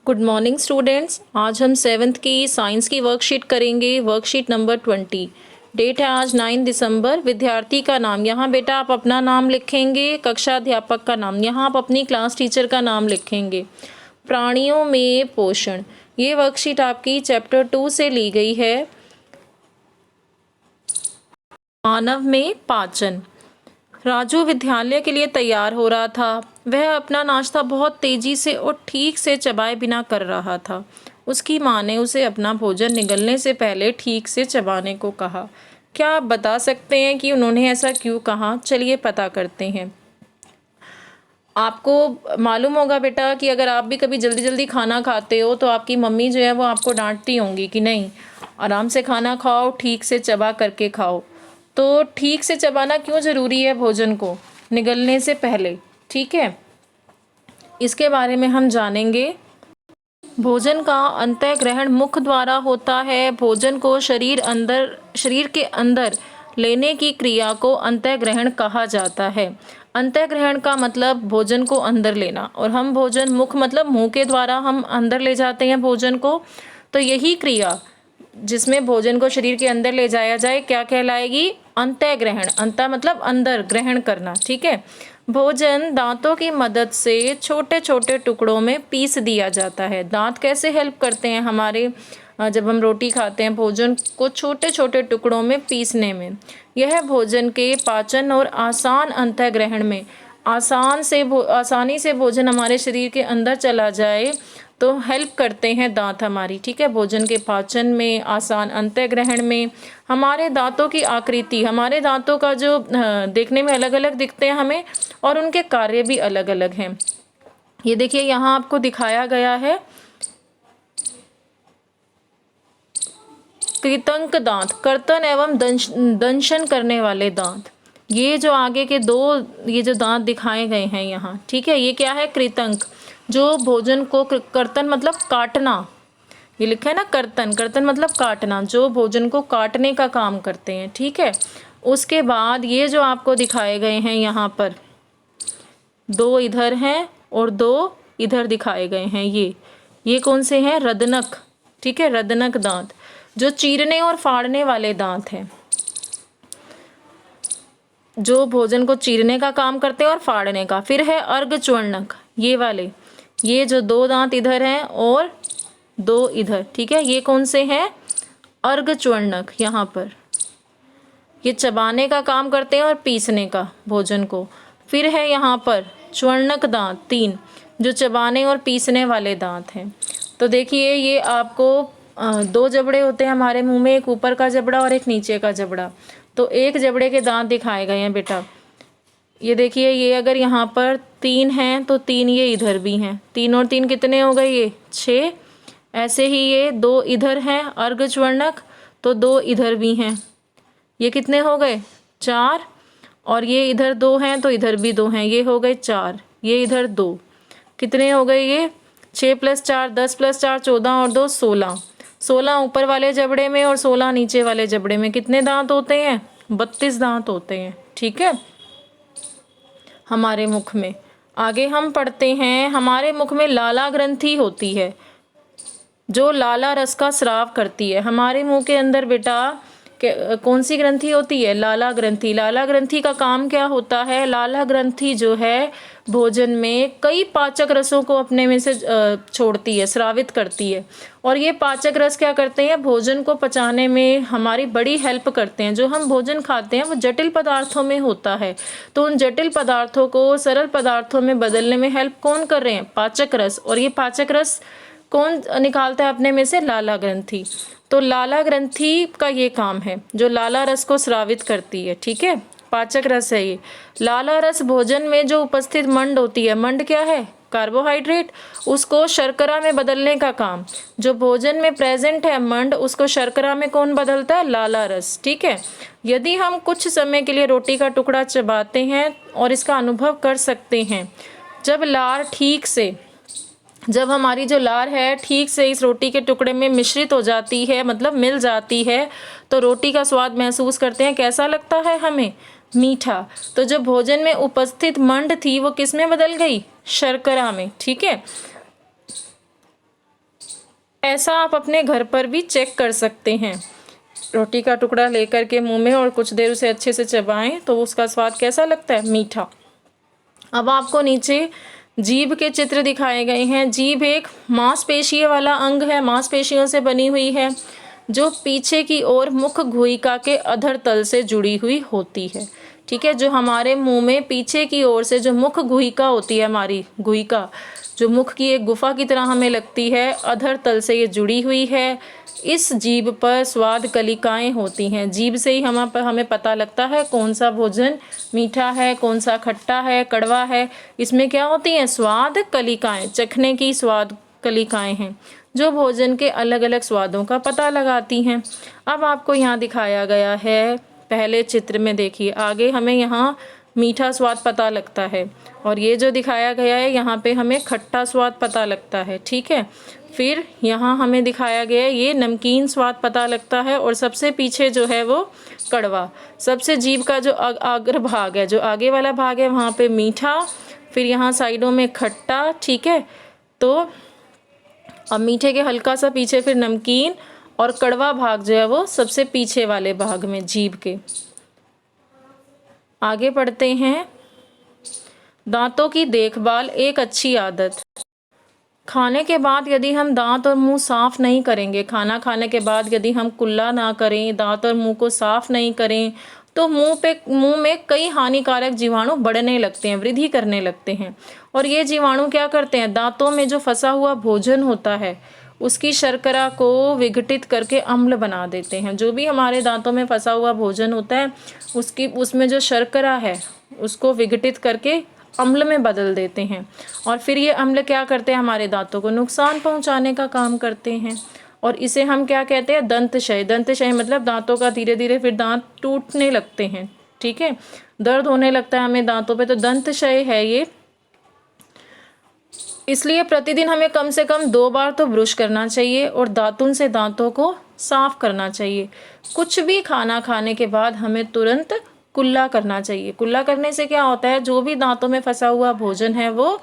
Good morning students. आज हम seventh की साइंस की वर्कशीट करेंगे। Worksheet number 20। डेट है आज 9 दिसंबर। विद्यार्थी का नाम, यहाँ बेटा आप अपना नाम लिखेंगे। कक्षा अध्यापक का नाम, यहाँ आप अपनी क्लास टीचर का नाम लिखेंगे। प्राणियों में पोषण, ये वर्कशीट आपकी चैप्टर 2 से ली गई है। मानव में पाचन। राजू विद्यालय के लिए तैयार हो रहा था। वह अपना नाश्ता बहुत तेजी से और ठीक से चबाए बिना कर रहा था। उसकी माँ ने उसे अपना भोजन निगलने से पहले ठीक से चबाने को कहा। क्या आप बता सकते हैं कि उन्होंने ऐसा क्यों कहा? चलिए पता करते हैं। आपको मालूम होगा बेटा कि अगर आप भी कभी जल्दी जल्दी खाना खाते हो तो आपकी मम्मी जो है वो आपको डांटती होंगी कि नहीं, आराम से खाना खाओ, ठीक से चबा करके खाओ। तो ठीक से चबाना क्यों ज़रूरी है भोजन को निगलने से पहले? ठीक है, इसके बारे में हम जानेंगे। भोजन का अंतःग्रहण मुख द्वारा होता है। भोजन को शरीर के अंदर लेने की क्रिया को अंतःग्रहण कहा जाता है। अंतःग्रहण का मतलब भोजन को अंदर लेना, और हम भोजन मुख मतलब मुंह के द्वारा हम अंदर ले जाते हैं भोजन को। तो यही क्रिया जिसमें भोजन को शरीर के अंदर ले जाया जाए क्या कहलाएगी? अंतःग्रहण। अंत मतलब अंदर, ग्रहण करना। ठीक है। भोजन दांतों की मदद से छोटे छोटे टुकड़ों में पीस दिया जाता है। दांत कैसे हेल्प करते हैं हमारे, जब हम रोटी खाते हैं भोजन को छोटे छोटे टुकड़ों में पीसने में। यह भोजन के पाचन और आसान अंतःग्रहण में आसानी से भोजन हमारे शरीर के अंदर चला जाए तो हेल्प करते हैं दांत हमारी। ठीक है, भोजन के पाचन में, आसान अंतःग्रहण में। हमारे दांतों की आकृति, हमारे दांतों का जो देखने में अलग अलग दिखते हैं हमें, और उनके कार्य भी अलग अलग हैं। ये देखिए यहाँ आपको दिखाया गया है कृंतक दांत, कर्तन एवं दंशन करने वाले दांत। ये जो आगे के दो ये जो दांत दिखाए गए हैं यहाँ, ठीक है, ये क्या है? कृंतक, जो भोजन को, कर्तन मतलब काटना, ये लिखा है ना कर्तन, कर्तन मतलब काटना, जो भोजन को काटने का काम करते हैं। ठीक है। उसके बाद ये जो आपको दिखाए गए हैं यहाँ पर, दो इधर हैं और दो इधर दिखाए गए हैं, ये कौन से हैं? रदनक। ठीक है, रदनक दांत, जो चीरने और फाड़ने वाले दांत हैं, जो भोजन को चीरने का काम करते हैं और फाड़ने का। फिर है अर्धच्वर्णक, ये वाले, ये जो दो दांत इधर हैं और दो इधर। ठीक है, ये कौन से हैं? अर्धच्वर्णक। यहाँ पर ये चबाने का काम करते हैं और पीसने का भोजन को। फिर है यहाँ पर च्वर्णक दांत, 3, जो चबाने और पीसने वाले दांत हैं। तो देखिए ये आपको दो जबड़े होते हैं हमारे मुंह में, एक ऊपर का जबड़ा और एक नीचे का जबड़ा। तो एक जबड़े के दांत दिखाए गए हैं बेटा। ये देखिए, ये अगर यहाँ पर 3 हैं तो 3 ये इधर भी हैं। 3 और 3 कितने हो गए? ये 6। ऐसे ही ये 2 इधर हैं अर्धच्वर्णक, तो 2 इधर भी हैं। ये कितने हो गए? 4। और ये इधर 2 हैं तो इधर भी 2 हैं, ये हो गए 4। ये इधर 2, कितने हो गए? ये 6 + 4 10 + 4 14 और 2 16। 16 ऊपर वाले जबड़े में और 16 नीचे वाले जबड़े में कितने दांत होते हैं? 32 दांत होते हैं। ठीक है, हमारे मुख में। आगे हम पढ़ते हैं, हमारे मुख में लाला ग्रंथि होती है, जो लाला रस का स्राव करती है। हमारे मुंह के अंदर बेटा कौन सी ग्रंथि होती है? लाला ग्रंथि। लाला ग्रंथि का काम क्या होता है? लाला ग्रंथि जो है भोजन में कई पाचक रसों को अपने में से छोड़ती है, स्रावित करती है। और ये पाचक रस क्या करते हैं? भोजन को पचाने में हमारी बड़ी हेल्प करते हैं। जो हम भोजन खाते हैं वो जटिल पदार्थों में होता है, तो उन जटिल पदार्थों को सरल पदार्थों में बदलने में हेल्प कौन कर रहे हैं? पाचक रस। और ये पाचक रस कौन निकालता है अपने में से? लाला ग्रंथि। तो लाला ग्रंथि का ये काम है, जो लाला रस को स्रावित करती है। ठीक है, पाचक रस है ये। लाला रस भोजन में जो उपस्थित मंड होती है, मंड क्या है? कार्बोहाइड्रेट, उसको शर्करा में बदलने का काम, जो भोजन में प्रेजेंट है मंड, उसको शर्करा में कौन बदलता है? लाला रस। ठीक है, यदि हम कुछ समय के लिए रोटी का टुकड़ा चबाते हैं और इसका अनुभव कर सकते हैं, जब हमारी जो लार है ठीक से इस रोटी के टुकड़े में मिश्रित हो जाती है, मतलब मिल जाती है, तो रोटी का स्वाद महसूस करते हैं। कैसा लगता है हमें? मीठा। तो जो भोजन में उपस्थित मंड थी वो किस में बदल गई? शर्करा में। ठीक है, ऐसा आप अपने घर पर भी चेक कर सकते हैं। रोटी का टुकड़ा लेकर के मुंह में और कुछ देर उसे अच्छे से चबाएं तो उसका स्वाद कैसा लगता है? मीठा। अब आपको नीचे जीभ के चित्र दिखाए गए हैं। जीभ एक मांसपेशीय वाला अंग है, मांसपेशियों से बनी हुई है, जो पीछे की ओर मुख गुहिका के अधर तल से जुड़ी हुई होती है। ठीक है, जो हमारे मुंह में पीछे की ओर से जो मुख गुहिका होती है, हमारी गुहिका जो मुख की एक गुफा की तरह हमें लगती है, अधर तल से ये जुड़ी हुई है। इस जीभ पर स्वाद कलिकाएं होती हैं। जीभ से ही हमें पता लगता है कौन सा भोजन मीठा है, कौन सा खट्टा है, कड़वा है। इसमें क्या होती हैं? स्वाद कलिकाएं, चखने की स्वाद कलिकाएं हैं, जो भोजन के अलग अलग स्वादों का पता लगाती हैं। अब आपको यहाँ दिखाया गया है, पहले चित्र में देखिए, आगे हमें यहाँ मीठा स्वाद पता लगता है और ये जो दिखाया गया है यहाँ पे हमें खट्टा स्वाद पता लगता है। ठीक है, फिर यहाँ हमें दिखाया गया है ये नमकीन स्वाद पता लगता है और सबसे पीछे जो है वो कड़वा। सबसे जीभ का जो अग्र भाग है, जो आगे वाला भाग है, वहाँ पे मीठा, फिर यहाँ साइडों में खट्टा। ठीक है, तो अब मीठे के हल्का सा पीछे फिर नमकीन और कड़वा भाग जो है वो सबसे पीछे वाले भाग में जीभ के। आगे पढ़ते हैं। दांतों की देखभाल एक अच्छी आदत। खाने के बाद यदि हम दांत और मुंह साफ नहीं करेंगे, खाना खाने के बाद यदि हम कुल्ला ना करें, दांत और मुंह को साफ नहीं करें, तो मुंह में कई हानिकारक जीवाणु बढ़ने लगते हैं, वृद्धि करने लगते हैं। और ये जीवाणु क्या करते हैं? दांतों में जो फंसा हुआ भोजन होता है उसकी शर्करा को विघटित करके अम्ल बना देते हैं। जो भी हमारे दांतों में फंसा हुआ भोजन होता है उसमें जो शर्करा है उसको विघटित करके अम्ल में बदल देते हैं और फिर ये अम्ल क्या करते हैं? हमारे दांतों को नुकसान पहुंचाने का काम करते हैं और इसे हम क्या कहते हैं? दंतक्षय। दंतक्षय मतलब दांतों का धीरे धीरे फिर दांत टूटने लगते हैं। ठीक है, दर्द होने लगता है हमें दांतों पे, तो दंतक्षय है ये। इसलिए प्रतिदिन हमें कम से कम 2 बार तो ब्रश करना चाहिए और दातुन से दांतों को साफ करना चाहिए। कुछ भी खाना खाने के बाद हमें तुरंत कुल्ला करना चाहिए। कुल्ला करने से क्या होता है? जो भी दांतों में फंसा हुआ भोजन है वो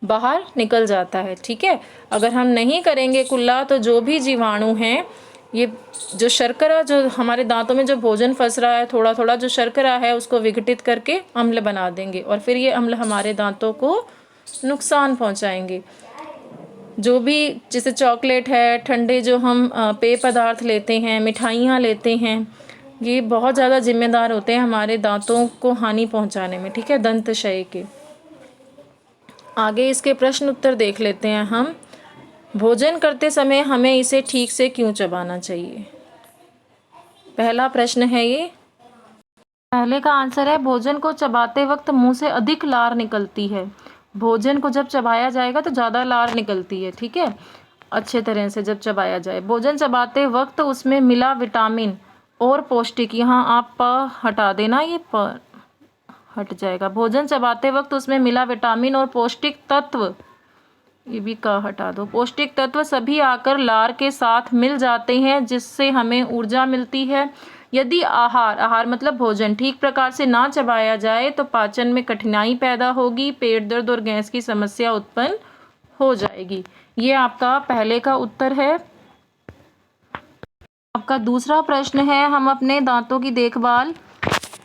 बाहर निकल जाता है। ठीक है, अगर हम नहीं करेंगे कुल्ला तो जो भी जीवाणु हैं, ये जो शर्करा जो हमारे दांतों में जो भोजन फंस रहा है, थोड़ा थोड़ा जो शर्करा है उसको विघटित करके अम्ल बना देंगे और फिर ये अम्ल हमारे दांतों को नुकसान पहुंचाएंगे। जो भी जैसे चॉकलेट है, ठंडे जो हम पेय पदार्थ लेते हैं, मिठाइयाँ लेते हैं, ये बहुत ज़्यादा जिम्मेदार होते हैं हमारे दांतों को हानि पहुंचाने में। ठीक है, दंतक्षय के। आगे इसके प्रश्न उत्तर देख लेते हैं हम। भोजन करते समय हमें इसे ठीक से क्यों चबाना चाहिए? पहला प्रश्न है ये। पहले का आंसर है भोजन को चबाते वक्त मुंह से अधिक लार निकलती है। भोजन को जब चबाया जाएगा तो ज़्यादा लार निकलती है। ठीक है, अच्छे तरह से जब चबाया जाए। भोजन चबाते वक्त उसमें मिला विटामिन और पौष्टिक, यहाँ आप प हटा देना, ये प हट जाएगा। भोजन चबाते वक्त उसमें मिला विटामिन और पौष्टिक तत्व, ये भी का हटा दो। पौष्टिक तत्व सभी आकर लार के साथ मिल जाते हैं जिससे हमें ऊर्जा मिलती है। यदि आहार मतलब भोजन ठीक प्रकार से ना चबाया जाए तो पाचन में कठिनाई पैदा होगी, पेट दर्द और गैस की समस्या उत्पन्न हो जाएगी। ये आपका पहले का उत्तर है। आपका दूसरा प्रश्न है, हम अपने दांतों की देखभाल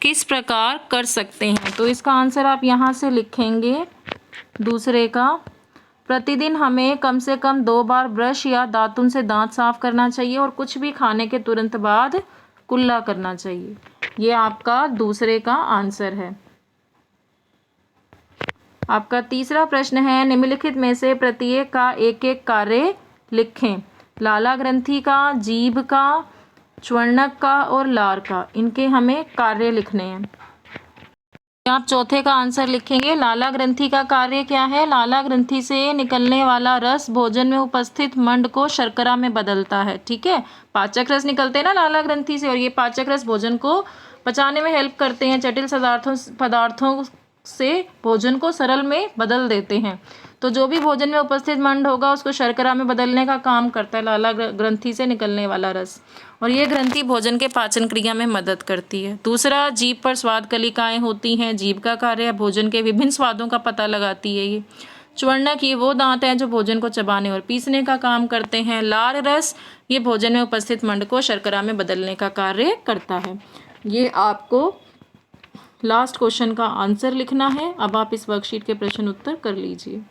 किस प्रकार कर सकते हैं? तो इसका आंसर आप यहाँ से लिखेंगे दूसरे का। प्रतिदिन हमें कम से कम 2 बार ब्रश या दातुन से दांत साफ करना चाहिए और कुछ भी खाने के तुरंत बाद कुल्ला करना चाहिए। ये आपका दूसरे का आंसर है। आपका तीसरा प्रश्न है, निम्नलिखित में से प्रत्येक का एक एक कार्य लिखें। लाला ग्रंथि का, जीभ का, च्वणक का और लार का, इनके हमें कार्य लिखने हैं। आप चौथे का आंसर लिखेंगे। लाला ग्रंथि का कार्य क्या है? लाला ग्रंथि से निकलने वाला रस भोजन में उपस्थित मंड को शर्करा में बदलता है। ठीक है, पाचक रस निकलते हैं ना लाला ग्रंथि से, और ये पाचक रस भोजन को पचाने में हेल्प करते हैं। जटिल पदार्थों से भोजन को सरल में बदल देते हैं। तो जो भी भोजन में उपस्थित मंड होगा उसको शर्करा में बदलने का काम करता है लाला ग्रंथि से निकलने वाला रस, और ये ग्रंथि भोजन के पाचन क्रिया में मदद करती है। दूसरा, जीभ पर स्वाद कलिकाएं होती हैं। जीभ का कार्य है भोजन के विभिन्न स्वादों का पता लगाती है ये। च्वर्णक ये वो दांत हैं जो भोजन को चबाने और पीसने का काम करते हैं। लार रस ये भोजन में उपस्थित मंड को शर्करा में बदलने का कार्य करता है। ये आपको लास्ट क्वेश्चन का आंसर लिखना है। अब आप इस वर्कशीट के प्रश्न उत्तर कर लीजिए।